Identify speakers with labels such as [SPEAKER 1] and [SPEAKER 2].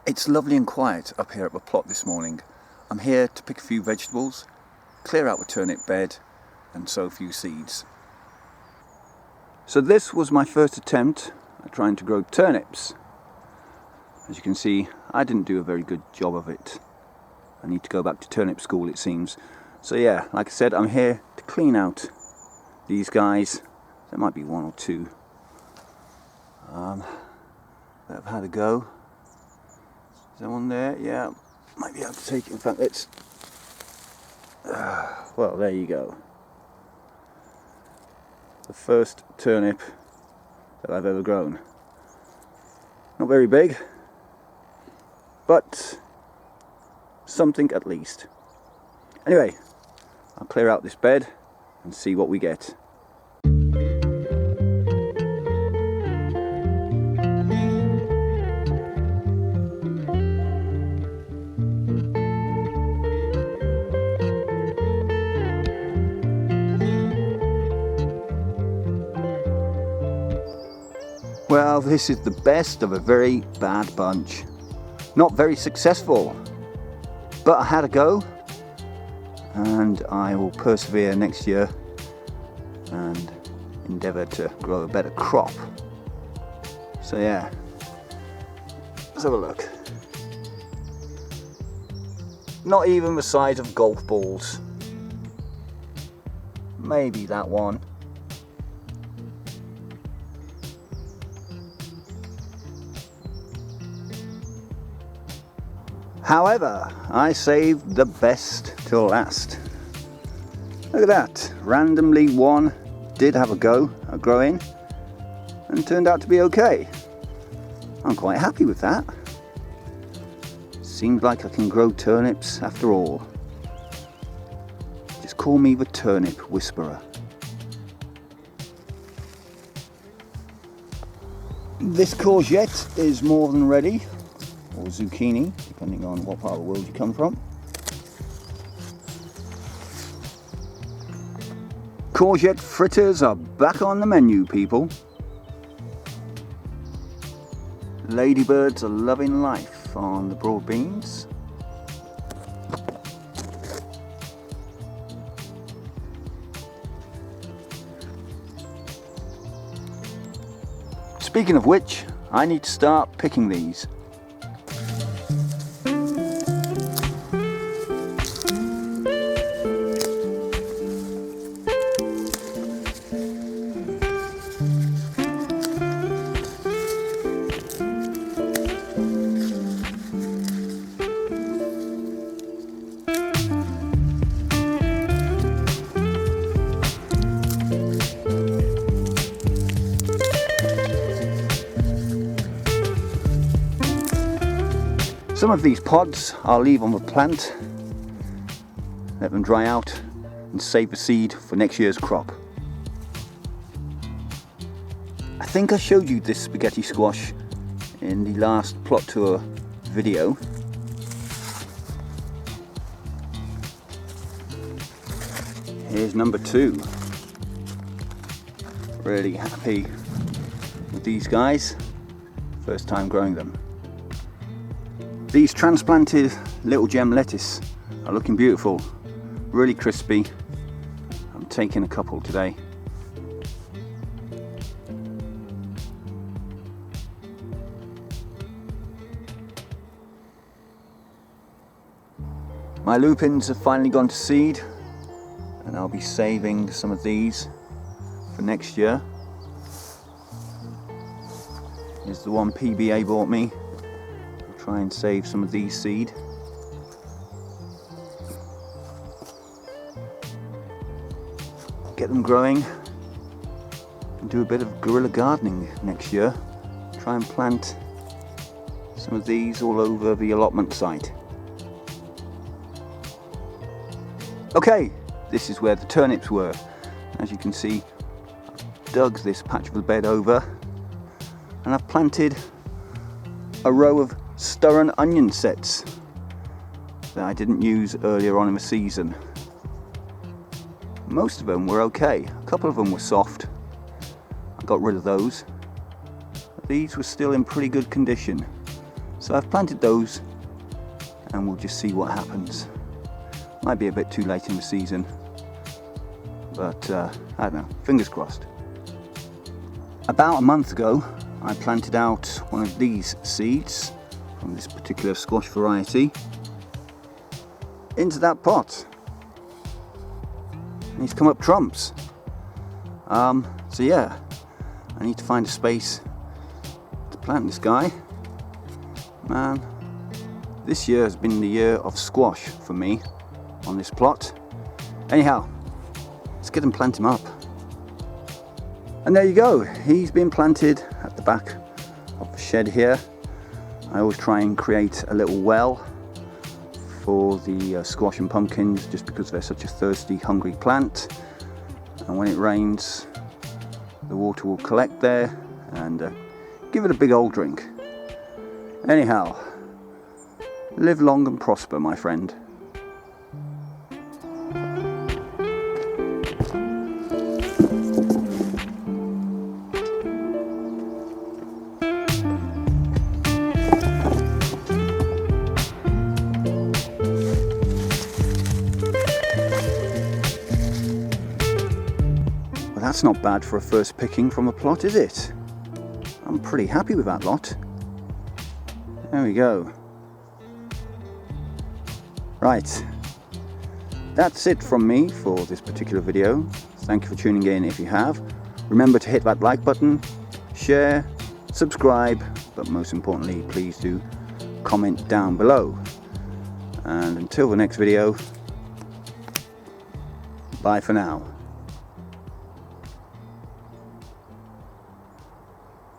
[SPEAKER 1] It's lovely and quiet up here at the plot this morning. I'm here to pick a few vegetables, clear out the turnip bed and sow a few seeds. So this was my first attempt at trying to grow turnips. As you can see, I didn't do a very good job of it. I need to go back to turnip school, it seems. So yeah, like I said, I'm here to clean out these guys. There might be one or two that have had a go. Is there one there? Yeah, might be able to take it. In fact, let's... well, there you go. The first turnip that I've ever grown. Not very big, but something at least. Anyway, I'll clear out this bed and see what we get. Well, this is the best of a very bad bunch. Not very successful, but I had a go, and I will persevere next year and endeavour to grow a better crop. So yeah, let's have a look. Not even the size of golf balls. Maybe that one. However, I saved the best till last. Look at that, randomly one did have a go at growing and turned out to be okay. I'm quite happy with that. Seems like I can grow turnips after all. Just call me the turnip whisperer. This courgette is more than ready. Or zucchini, depending on what part of the world you come from. Courgette fritters are back on the menu, people. Ladybirds are loving life on the broad beans. Speaking of which, I need to start picking these. Some of these pods I'll leave on the plant, let them dry out and save the seed for next year's crop. I think I showed you this spaghetti squash in the last plot tour video. Here's number 2. Really happy with these guys, first time growing them. These transplanted little gem lettuce are looking beautiful, really crispy. I'm taking a couple today. My lupins have finally gone to seed, and I'll be saving some of these for next year. Here's the one PBA bought me. Try and save some of these seed. Get them growing and do a bit of guerrilla gardening next year. Try and plant some of these all over the allotment site. Okay, this is where the turnips were. As you can see, I've dug this patch of the bed over and I've planted a row of stirring onion sets that I didn't use earlier on in the season. Most of them were okay. A couple of them were soft. I got rid of those. These were still in pretty good condition. So I've planted those and we'll just see what happens. Might be a bit too late in the season, but I don't know, fingers crossed. About a month ago I planted out one of these seeds from this particular squash variety into that pot. And he's come up trumps. So yeah, I need to find a space to plant this guy. Man, this year has been the year of squash for me on this plot. Anyhow, let's get and plant him up. And there you go, he's been planted at the back of the shed here. I always try and create a little well for the squash and pumpkins, just because they're such a thirsty, hungry plant. And when it rains, the water will collect there and give it a big old drink. Anyhow, live long and prosper, my friend. Well, that's not bad for a first picking from a plot, is it? I'm pretty happy with that lot. There we go. Right, that's it from me for this particular video. Thank you for tuning in if you have. Remember to hit that like button, share, subscribe, but most importantly, please do comment down below. And until the next video, bye for now.